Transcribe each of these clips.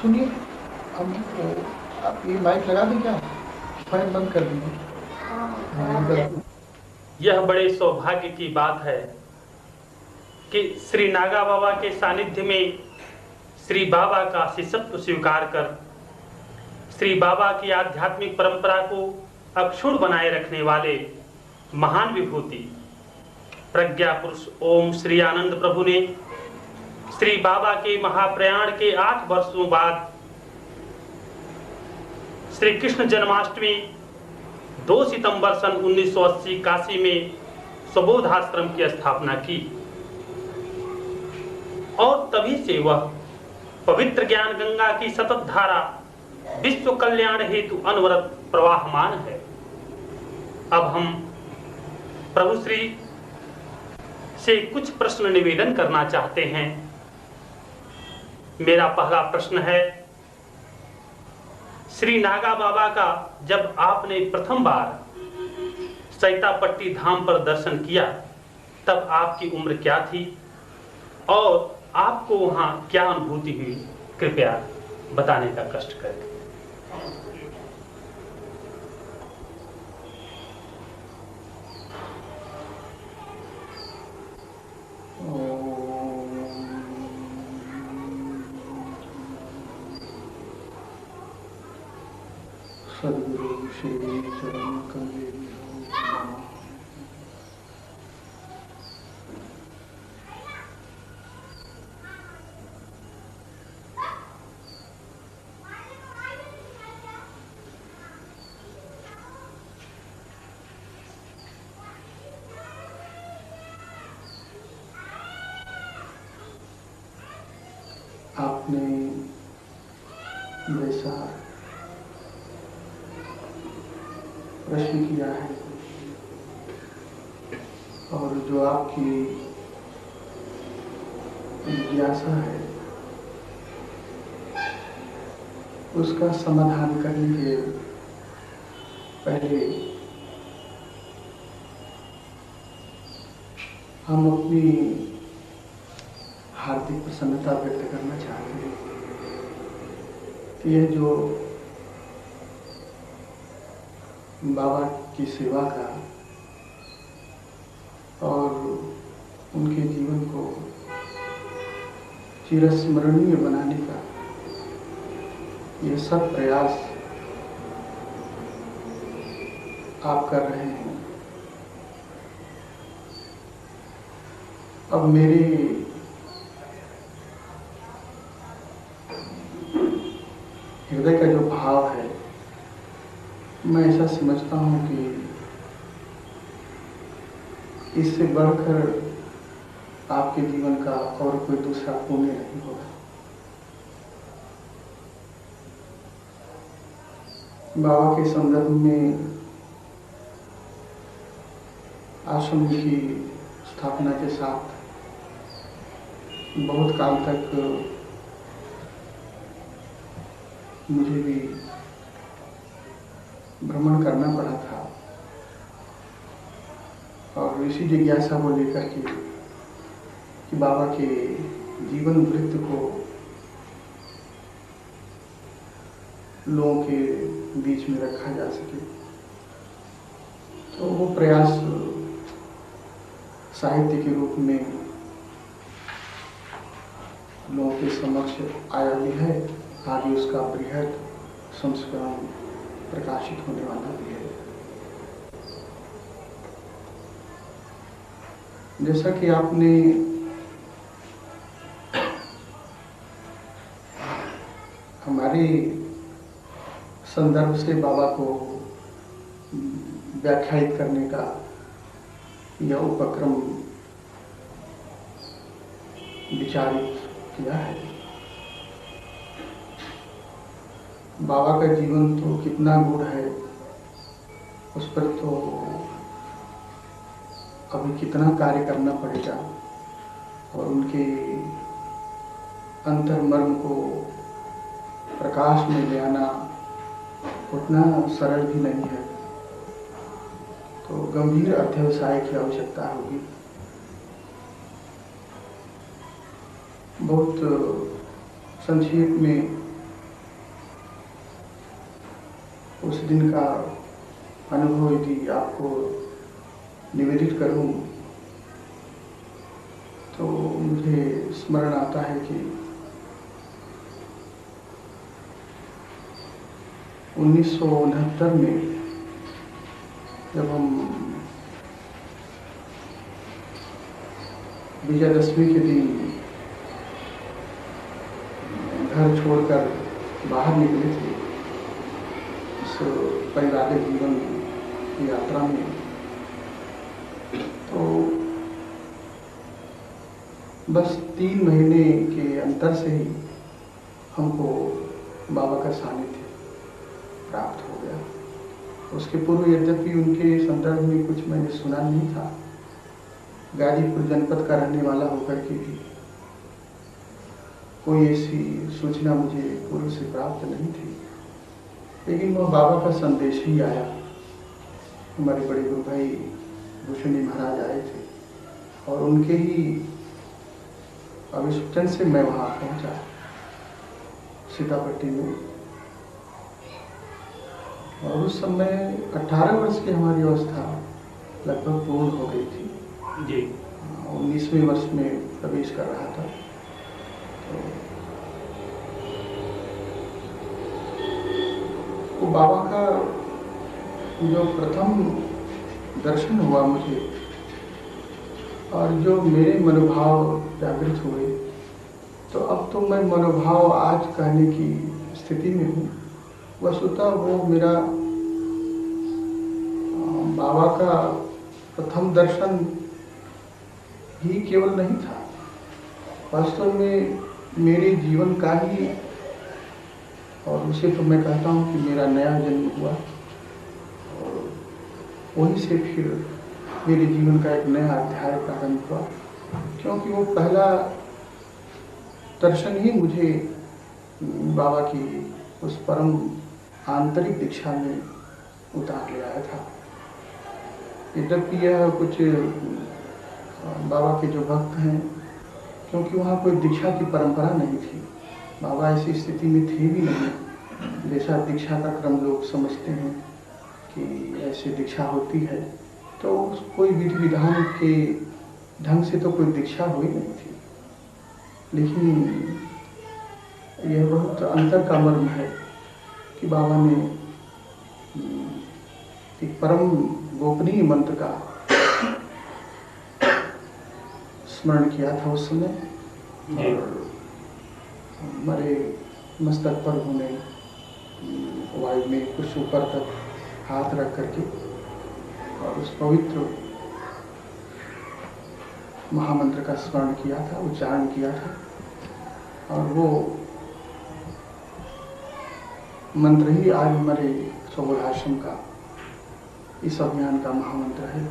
सुनिए, हम आप ये माइक लगा दें क्या? फैन बंद कर दीजिए। यह बड़े सौभाग्य की बात है कि श्री नागा बाबा के सानिध्य में श्री बाबा का शिष्यत्व स्वीकार कर श्री बाबा की आध्यात्मिक परंपरा को अक्षुण्ण बनाए रखने वाले महान विभूति प्रज्ञा पुरुष ओम श्री आनंद प्रभु ने श्री बाबा के महाप्रयाण के 8 वर्षों बाद श्री कृष्ण जन्माष्टमी 2 सितंबर सन 1980 काशी में सबोध आश्रम की स्थापना की और तभी से वह पवित्र ज्ञान गंगा की सतत धारा विश्व कल्याण हेतु अनवरत प्रवाहमान है। अब हम प्रभु श्री से कुछ प्रश्न निवेदन करना चाहते हैं। मेरा पहला प्रश्न है, श्री नागा बाबा का जब आपने प्रथम बार सैतापट्टी धाम पर दर्शन किया तब आपकी उम्र क्या थी और आपको वहां क्या अनुभूति हुई, कृपया बताने का कष्ट करें। सद्गुरु श्री चरण कमलेश। आपने जैसा प्रश्न किया है और जो आपकी जिज्ञासा है उसका समाधान करने के पहले हम अपनी हार्दिक प्रसन्नता व्यक्त करना चाहते हैं कि यह जो बाबा की सेवा का और उनके जीवन को चिरस्मरणीय बनाने का ये सब प्रयास आप कर रहे हैं। अब मेरे हृदय का जो भाव है, मैं ऐसा समझता हूँ कि इससे बढ़कर आपके जीवन का और कोई दूसरा पुण्य नहीं होगा। बाबा के संदर्भ में आश्रम की स्थापना के साथ बहुत काल तक मुझे भी भ्रमण करना पड़ा था और इसी जिज्ञासा को लेकर के कि बाबा के जीवन वृत्त को लोगों के बीच में रखा जा सके, तो वो प्रयास साहित्य के रूप में लोगों के समक्ष आया भी है। आगे उसका बृहद संस्करण प्रकाशित होने वाला भी है। जैसा कि आपने हमारे संदर्भ से बाबा को व्याख्यायित करने का यह उपक्रम विचारित किया है। बाबा का जीवन तो कितना गूढ़ है, उस पर तो अभी कितना कार्य करना पड़ेगा और उनके अंतर्मर्म को प्रकाश में ले आना उतना सरल भी नहीं है। तो गंभीर अध्यवसाय की आवश्यकता होगी। बहुत संक्षेप में उस दिन का अनुभव यदि आपको निवेदित करूं तो मुझे स्मरण आता है कि 1969 में जब हम विजयदशमी के दिन घर छोड़कर बाहर निकले थे इस पारिवारिक जीवन की यात्रा में, तो बस 3 महीने के अंतर से ही हमको बाबा का सानिध्य प्राप्त हो गया। उसके पूर्व यद्यपि उनके संदर्भ में कुछ मैंने सुना नहीं था, गाजीपुर जनपद का रहने वाला होकर के भी कोई ऐसी सूचना मुझे पूर्व से प्राप्त नहीं थी, लेकिन वह बाबा का संदेश ही आया। हमारे बड़े गुरु भाई भूषणी महाराज आए थे और उनके ही अभिसूचन से मैं वहाँ पहुँचा सीतापट्टी में। और उस समय 18 वर्ष की हमारी अवस्था लगभग पूर्ण हो गई थी जी। 19वें वर्ष में प्रवेश कर रहा था। तो बाबा का जो प्रथम दर्शन हुआ मुझे और जो मेरे मनोभाव जागृत हुए, तो अब तो मैं मनोभाव आज कहने की स्थिति में हूँ। वस्तुतः वो मेरा बाबा का प्रथम दर्शन ही केवल नहीं था, वास्तव में मेरे जीवन का ही, और उसे तो मैं कहता हूँ कि मेरा नया जन्म हुआ और वहीं से फिर मेरे जीवन का एक नया अध्याय प्रारंभ हुआ, क्योंकि वो पहला दर्शन ही मुझे बाबा की उस परम आंतरिक दीक्षा में उतार ले आया था। यद्यपि यह कुछ बाबा के जो भक्त हैं, क्योंकि वहाँ कोई दीक्षा की परंपरा नहीं थी, बाबा ऐसी स्थिति में थे भी नहीं जैसा दीक्षा का क्रम लोग समझते हैं कि ऐसे दीक्षा होती है, तो कोई विधि विधान के ढंग से तो कोई दीक्षा हुई नहीं थी। लेकिन यह बहुत अंतर का मर्म है कि बाबा ने एक परम गोपनीय मंत्र का स्मरण किया था उस समय, और हमारे मस्तक पर उन्होंने वायु में कुछ ऊपर तक हाथ रख करके और उस पवित्र महामंत्र का स्मरण किया था, उच्चारण किया था। और वो मंत्र ही आज हमारे स्वबोधाश्रम का इस अभियान का महामंत्र है,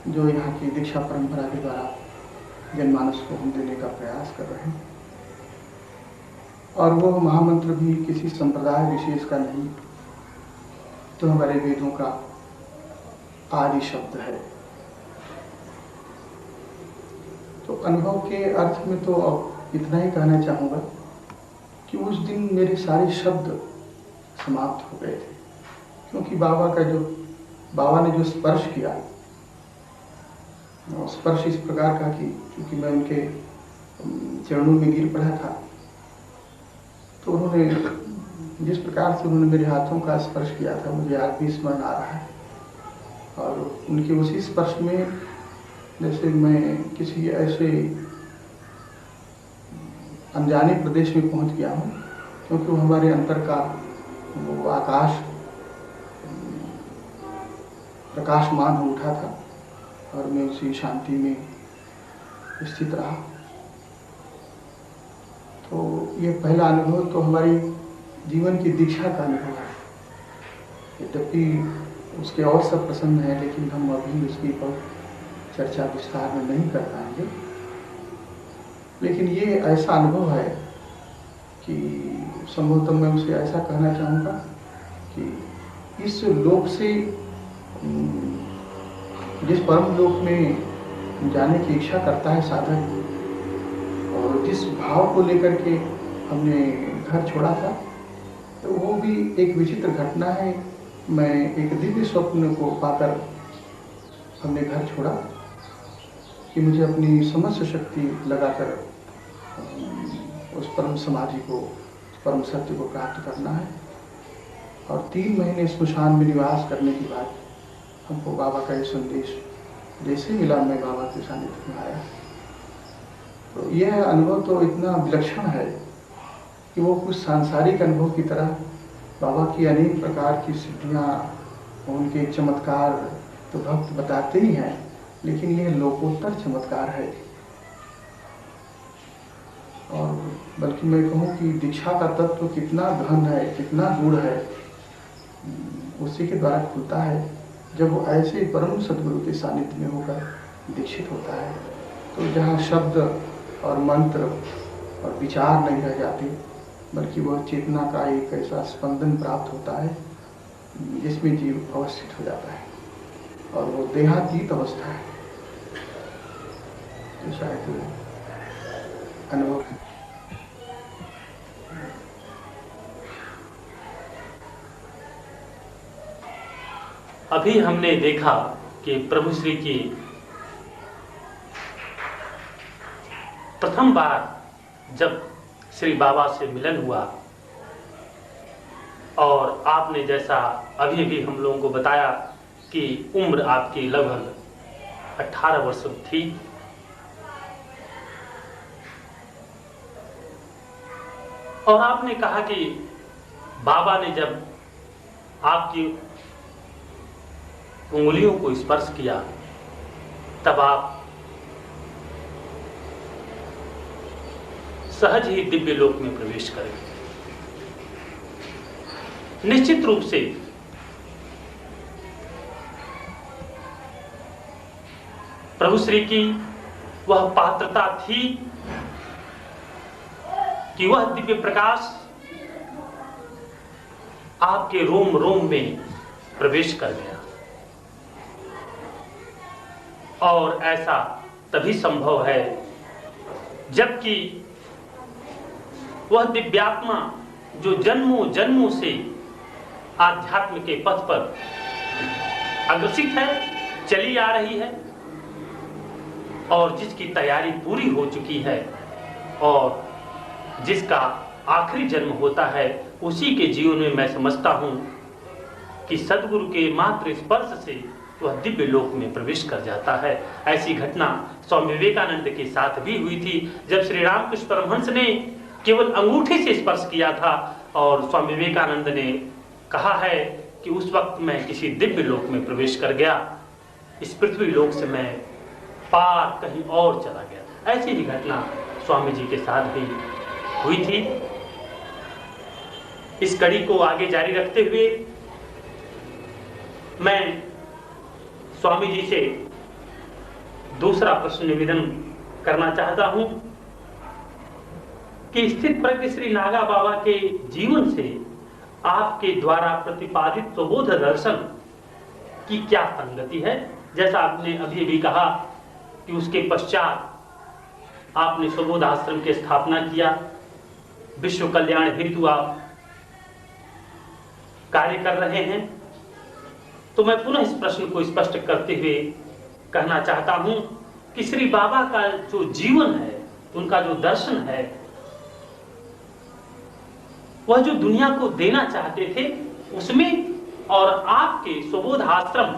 जो यहाँ की दीक्षा परंपरा के द्वारा जनमानस को हम देने का प्रयास कर रहे हैं। और वो महामंत्र भी किसी संप्रदाय विशेष का नहीं, तो हमारे वेदों का आदि शब्द है। तो अनुभव के अर्थ में तो अब इतना ही कहना चाहूँगा कि उस दिन मेरे सारे शब्द समाप्त हो गए थे, क्योंकि बाबा ने जो स्पर्श किया, स्पर्श इस प्रकार का कि क्योंकि मैं उनके चरणों में गिर पड़ा था, तो उन्होंने जिस प्रकार से उन्होंने मेरे हाथों का स्पर्श किया था मुझे आज भी स्मरण आ रहा है। और उनके उसी स्पर्श में जैसे मैं किसी ऐसे अनजाने प्रदेश में पहुंच गया हूं, क्योंकि वो हमारे अंतर का वो आकाश प्रकाशमान हो उठा था और मैं उसी शांति में स्थित रहा। तो ये पहला अनुभव तो हमारे जीवन की दीक्षा का अनुभव है। यद्यपि उसके और सब प्रसंग हैं, लेकिन हम अभी उसकी पर चर्चा विस्तार में नहीं कर पाएंगे। लेकिन ये ऐसा अनुभव है कि संभवतः मैं उसे ऐसा कहना चाहूँगा कि इस लोक से जिस परम लोक में जाने की इच्छा करता है साधक, और जिस भाव को लेकर के हमने घर छोड़ा था, तो वो भी एक विचित्र घटना है। मैं एक दिव्य स्वप्न को पाकर हमने घर छोड़ा कि मुझे अपनी समस्त शक्ति लगाकर उस परम समाधि को, परम सत्य को प्राप्त करना है। और 3 महीने स्मशान में निवास करने के बाद हमको बाबा का ये संदेश जैसे मिला, मैं बाबा के सानिध्य में आया। तो यह अनुभव तो इतना विलक्षण है कि वो कुछ सांसारिक अनुभव की तरह बाबा की अनेक प्रकार की सिद्धियाँ, उनके चमत्कार तो भक्त बताते ही हैं, लेकिन यह लोकोत्तर चमत्कार है। और बल्कि मैं कहूँ कि दीक्षा का तत्व कितना गहन है, कितना गूढ़ है, उसी के द्वारा खुलता है जब वो ऐसे परम सद्गुरु के सानिध्य में होकर दीक्षित होता है। तो जहाँ शब्द और मंत्र और विचार नहीं रह जाते, बल्कि वह चेतना का एक ऐसा स्पंदन प्राप्त होता है जिसमें जीव अवस्थित हो जाता है, और वो देहातीत अवस्था है। तो शायद अनुभव अभी हमने देखा कि प्रभु श्री की प्रथम बार जब श्री बाबा से मिलन हुआ, और आपने जैसा अभी भी हम लोगों को बताया कि उम्र आपकी लगभग 18 वर्ष थी, और आपने कहा कि बाबा ने जब आपकी उंगलियों को स्पर्श किया तब आप सहज ही दिव्य लोक में प्रवेश करें। निश्चित रूप से प्रभु श्री की वह पात्रता थी कि वह दिव्य प्रकाश आपके रोम रोम में प्रवेश कर गया, और ऐसा तभी संभव है जबकि वह दिव्यात्मा जो जन्मों जन्मों से आध्यात्म के पथ पर अग्रसित है, चली आ रही है, और जिसकी तैयारी पूरी हो चुकी है, और जिसका आखिरी जन्म होता है, उसी के जीवन में मैं समझता हूं कि सद्गुरु के मात्र स्पर्श से वह दिव्य लोक में प्रवेश कर जाता है। ऐसी घटना स्वामी विवेकानंद के साथ भी हुई थी, जब श्री रामकृष्ण परमहंस ने केवल अंगूठे से स्पर्श किया था, और स्वामी विवेकानंद ने कहा है कि उस वक्त मैं किसी दिव्य लोक में प्रवेश कर गया, इस पृथ्वी लोक से मैं पार कहीं और चला गया। ऐसी ही घटना स्वामी जी के साथ भी हुई थी। इस कड़ी को आगे जारी रखते हुए मैं स्वामी जी से दूसरा प्रश्न निवेदन करना चाहता हूं कि स्थित प्रज्ञ श्री नागा बाबा के जीवन से आपके द्वारा प्रतिपादित स्वबोध दर्शन की क्या संगति है। जैसा आपने अभी भी कहा कि उसके पश्चात आपने स्वबोध आश्रम की स्थापना किया, विश्व कल्याण हेतु आप कार्य कर रहे हैं। तो मैं पुनः इस प्रश्न को स्पष्ट करते हुए कहना चाहता हूं कि श्री बाबा का जो जीवन है, उनका जो दर्शन है, वह जो दुनिया को देना चाहते थे उसमें, और आपके स्वबोध आश्रम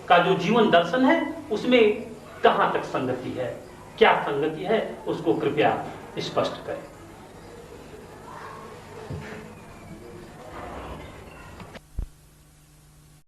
का जो जीवन दर्शन है उसमें कहां तक संगति है, क्या संगति है, उसको कृपया स्पष्ट करें।